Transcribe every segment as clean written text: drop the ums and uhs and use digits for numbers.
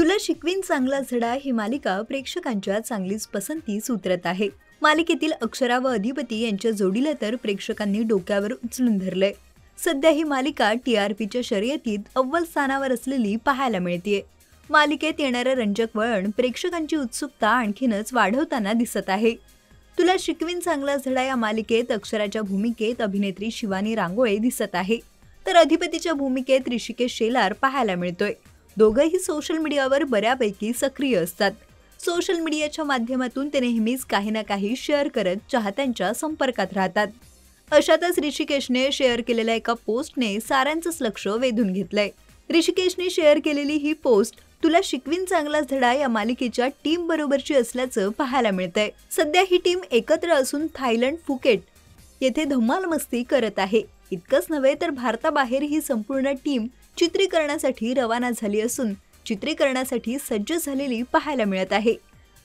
तुला शिकवीन चांगला झडा ही मालिका प्रेक्षकांच्या चांगलीच पसंतीस उतरत आहे। मालिकेतील अक्षरा व अधिपती यांच्या जोडीला तर प्रेक्षकांनी डोक्यावर उचलून धरलंय। सध्या ही मालिका टीआरपीच्या शर्यतीत अव्वल स्थानावर असलेली पाहायला मिळतेय। मालिकेत येणारं रंजक वळण प्रेक्षकांची उत्सुकता आणखीनच वाढवताना दिसत आहे। तुला शिकवीन चांगला झडा या मालिकेत अक्षराच्या भूमिकेत अभिनेत्री शिवानी रांगोळे दिसत आहे, तर अधिपतीच्या भूमिकेत ऋषिकेश शेलार पाहायला मिळतोय। दोघंही सोशल मीडियावर बऱ्यापैकी सक्रिय असतात। सोशल मीडियाच्या माध्यमातून ते नेहमीच काही ना काही शेअर करत चाहत्यांच्या संपर्कात राहतात। अशातच ऋषिकेशने शेअर केलेल्या एका पोस्टने साऱ्यांचंच लक्ष वेधून घेतलंय। ऋषिकेशने शेअर केलेली ही पोस्ट तुला शिकवीन चांगला झडा या मालिकेच्या टीम बरोबरची असल्याचं पाहायला मिळतंय। सध्या ही टीम एकत्र असून थायलंड फुकेट येथे धमाल मस्ती करत आहे। इतकंच नव्हे तर भारताबाहेर ही संपूर्ण टीम चित्रीकरणासाठी रवाना झाली असून चित्रीकरणासाठी सज्ज झालेली पाहायला मिळत आहे।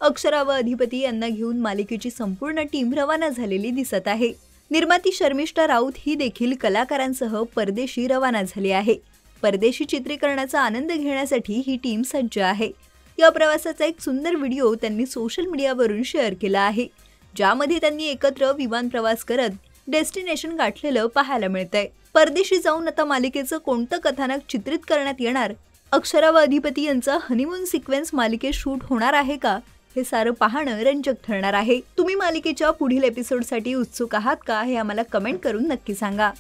अक्षरा व अधिपती यांना घेऊन मालिकेची संपूर्ण टीम रवाना झालेली दिसत आहे। निर्माती शर्मिष्ठा राऊत ही देखील कलाकारांसह परदेशी रवाना झाली आहे। परदेशी चित्रीकरणाचा आनंद घेण्यासाठी ही टीम सज्ज आहे। या प्रवासाचा एक सुंदर व्हिडिओ त्यांनी सोशल मीडियावरून शेअर केला आहे, ज्यामध्ये त्यांनी एकत्र विमान प्रवास करत डेस्टिनेशन गाठलेलं पाहायला मिळतंय। परदेशी जाऊन आता मालिकेचं कोणतं कथानक चित्रित करण्यात येणार, अक्षरा व अधिपती यांचा हनीमून सिक्वेन्स मालिकेत शूट होणार आहे का, हे सारं पाहणं रंजक ठरणार आहे। तुम्ही मालिकेच्या पुढील एपिसोडसाठी उत्सुक आहात का, हे आम्हाला कमेंट करून नक्की सांगा।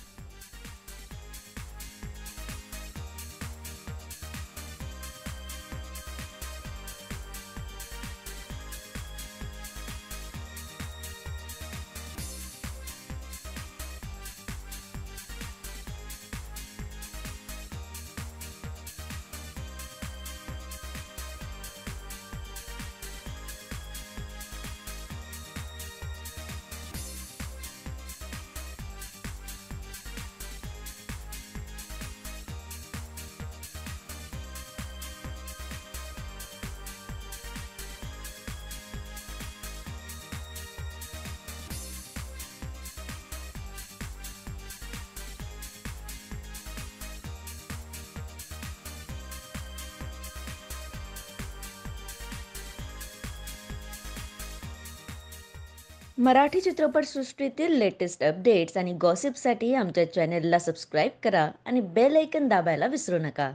मराठी चित्रपटसृष्टीतील लेटेस्ट अपडेट्स आणि गॉसिपसाठी आमच्या चॅनेलला सबस्क्राईब करा आणि बेल ऐकन दाबायला विसरू नका।